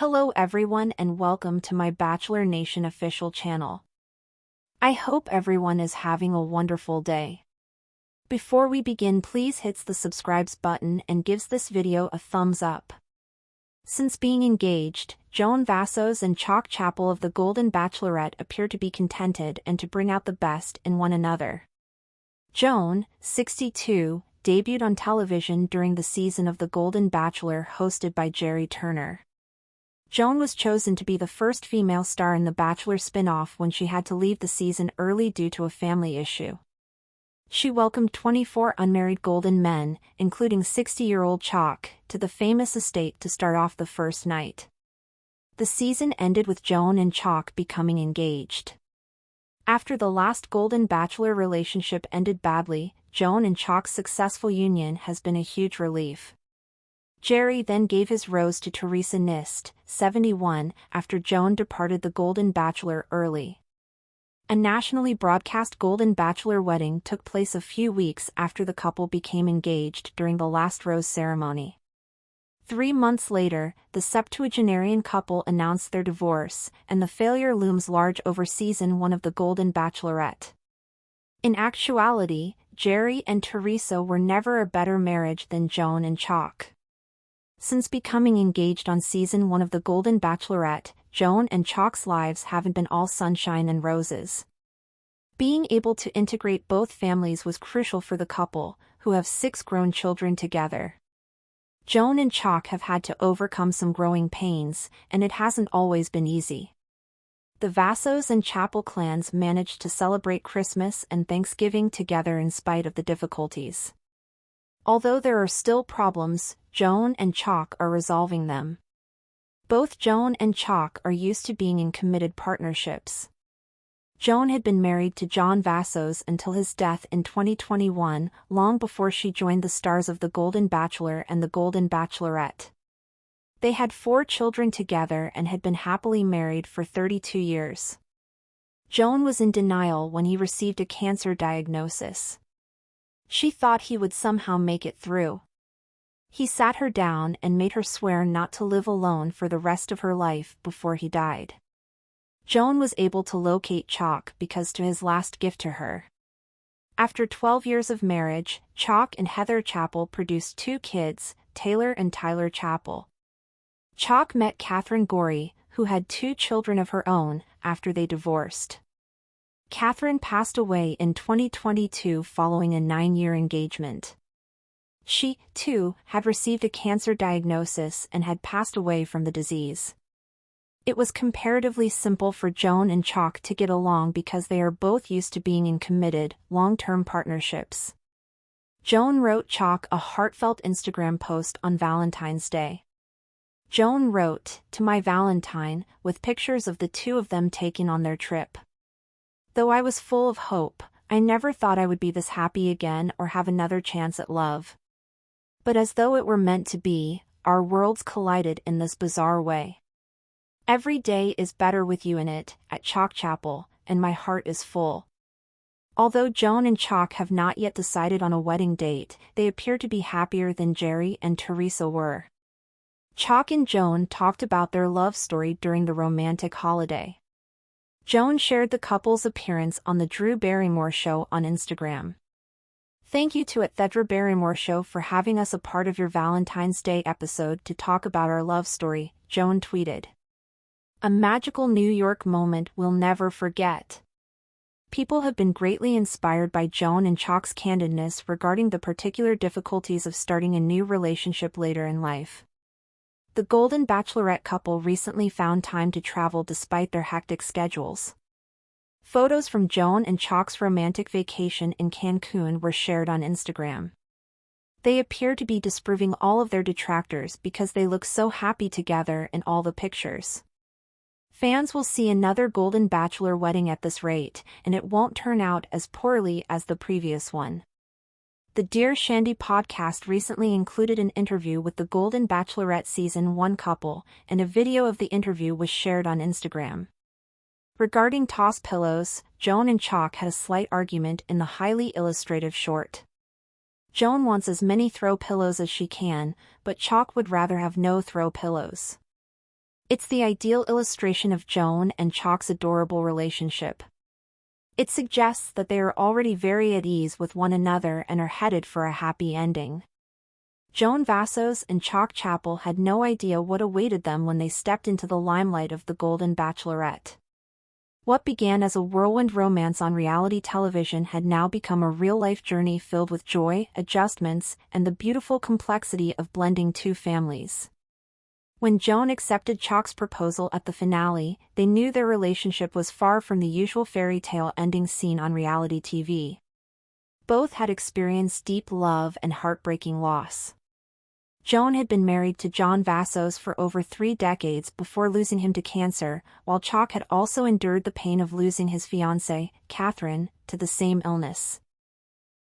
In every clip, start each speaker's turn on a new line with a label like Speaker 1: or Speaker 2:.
Speaker 1: Hello everyone and welcome to my Bachelor Nation official channel. I hope everyone is having a wonderful day. Before we begin, please hit the subscribe button and gives this video a thumbs up. Since being engaged, Joan Vassos and Chock Chapple of the Golden Bachelorette appear to be contented and to bring out the best in one another. Joan, 62, debuted on television during the season of The Golden Bachelor hosted by Jerry Turner. Joan was chosen to be the first female star in the Bachelor spin-off when she had to leave the season early due to a family issue. She welcomed 24 unmarried golden men, including 60-year-old Chock, to the famous estate to start off the first night. The season ended with Joan and Chock becoming engaged. After the last Golden Bachelor relationship ended badly, Joan and Chock's successful union has been a huge relief. Jerry then gave his rose to Teresa Nist, 71, after Joan departed the Golden Bachelor early. A nationally broadcast Golden Bachelor wedding took place a few weeks after the couple became engaged during the last rose ceremony. 3 months later, the septuagenarian couple announced their divorce, and the failure looms large over season 1 of the Golden Bachelorette. In actuality, Jerry and Teresa were never a better marriage than Joan and Chock. Since becoming engaged on season 1 of The Golden Bachelorette, Joan and Chock's lives haven't been all sunshine and roses. Being able to integrate both families was crucial for the couple, who have 6 grown children together. Joan and Chock have had to overcome some growing pains, and it hasn't always been easy. The Vassos and Chapple clans managed to celebrate Christmas and Thanksgiving together in spite of the difficulties. Although there are still problems, Joan and Chock are resolving them. Both Joan and Chock are used to being in committed partnerships. Joan had been married to Joan Vassos until his death in 2021, long before she joined the stars of The Golden Bachelor and The Golden Bachelorette. They had 4 children together and had been happily married for 32 years. Joan was in denial when he received a cancer diagnosis. She thought he would somehow make it through. He sat her down and made her swear not to live alone for the rest of her life before he died. Joan was able to locate Chock because to his last gift to her. After 12 years of marriage, Chock and Heather Chapple produced 2 kids, Taylor and Tyler Chapple. Chock met Catherine Gorey, who had 2 children of her own, after they divorced. Catherine passed away in 2022 following a 9-year engagement. She, too, had received a cancer diagnosis and had passed away from the disease. It was comparatively simple for Joan and Chock to get along because they are both used to being in committed, long-term partnerships. Joan wrote Chock a heartfelt Instagram post on Valentine's Day. Joan wrote, "To my Valentine," with pictures of the 2 of them taken on their trip. "Though I was full of hope, I never thought I would be this happy again or have another chance at love. But as though it were meant to be, our worlds collided in this bizarre way. Every day is better with you in it, at Chock Chapple, and my heart is full." Although Joan and Chock have not yet decided on a wedding date, they appear to be happier than Jerry and Teresa were. Chock and Joan talked about their love story during the romantic holiday. Joan shared the couple's appearance on the Drew Barrymore Show on Instagram. "Thank you to the Drew Barrymore Show for having us a part of your Valentine's Day episode to talk about our love story," Joan tweeted. "A magical New York moment we'll never forget." People have been greatly inspired by Joan and Chock's candidness regarding the particular difficulties of starting a new relationship later in life. The Golden Bachelorette couple recently found time to travel despite their hectic schedules. Photos from Joan and Chock's romantic vacation in Cancun were shared on Instagram. They appear to be disproving all of their detractors because they look so happy together in all the pictures. Fans will see another Golden Bachelor wedding at this rate, and it won't turn out as poorly as the previous one. The Dear Shandy podcast recently included an interview with the Golden Bachelorette Season 1 couple, and a video of the interview was shared on Instagram. Regarding toss pillows, Joan and Chock had a slight argument in the highly illustrative short. Joan wants as many throw pillows as she can, but Chock would rather have no throw pillows. It's the ideal illustration of Joan and Chock's adorable relationship. It suggests that they are already very at ease with one another and are headed for a happy ending. Joan Vassos and Chock Chapple had no idea what awaited them when they stepped into the limelight of the Golden Bachelorette. What began as a whirlwind romance on reality television had now become a real-life journey filled with joy, adjustments, and the beautiful complexity of blending two families. When Joan accepted Chock's proposal at the finale, they knew their relationship was far from the usual fairy tale ending seen on reality TV. Both had experienced deep love and heartbreaking loss. Joan had been married to Joan Vassos for over 3 decades before losing him to cancer, while Chock had also endured the pain of losing his fiancée, Catherine, to the same illness.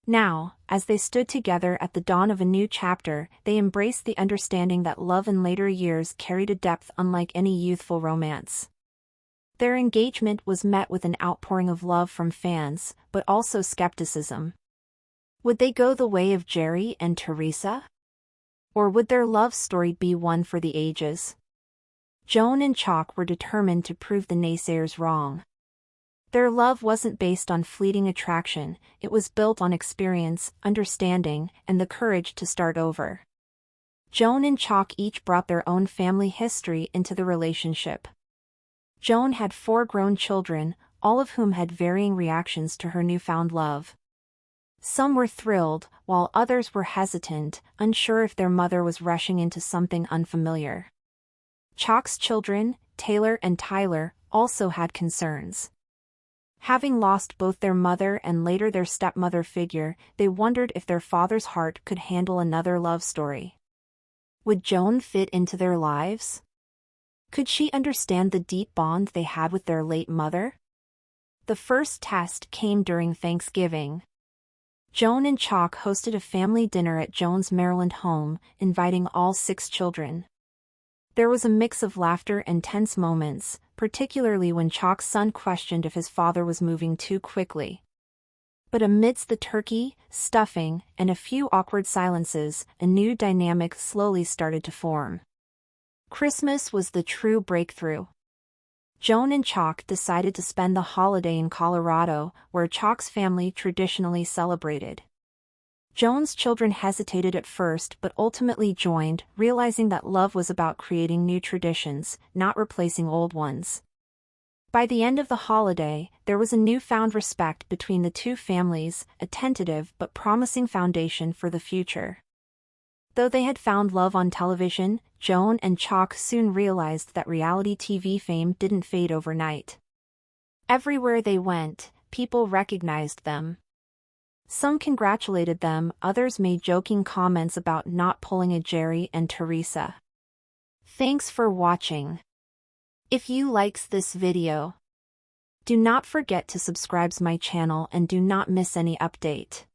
Speaker 1: Now, as they stood together at the dawn of a new chapter, they embraced the understanding that love in later years carried a depth unlike any youthful romance. Their engagement was met with an outpouring of love from fans, but also skepticism. Would they go the way of Jerry and Teresa? Or would their love story be one for the ages? Joan and Chock were determined to prove the naysayers wrong. Their love wasn't based on fleeting attraction, it was built on experience, understanding, and the courage to start over. Joan and Chock each brought their own family history into the relationship. Joan had 4 grown children, all of whom had varying reactions to her newfound love. Some were thrilled, while others were hesitant, unsure if their mother was rushing into something unfamiliar. Chock's children, Taylor and Tyler, also had concerns. Having lost both their mother and later their stepmother figure, they wondered if their father's heart could handle another love story. Would Joan fit into their lives? Could she understand the deep bond they had with their late mother? The first test came during Thanksgiving. Joan and Chock hosted a family dinner at Joan's Maryland home, inviting all 6 children. There was a mix of laughter and tense moments, particularly when Chock's son questioned if his father was moving too quickly. But amidst the turkey, stuffing, and a few awkward silences, a new dynamic slowly started to form. Christmas was the true breakthrough. Joan and Chock decided to spend the holiday in Colorado, where Chock's family traditionally celebrated. Joan's children hesitated at first but ultimately joined, realizing that love was about creating new traditions, not replacing old ones. By the end of the holiday, there was a newfound respect between the two families, a tentative but promising foundation for the future. Though they had found love on television, Joan and Chock soon realized that reality TV fame didn't fade overnight. Everywhere they went, people recognized them. Some congratulated them, others made joking comments about not pulling a Jerry and Teresa. Thanks for watching. If you likes this video, do not forget to subscribe my channel and do not miss any update.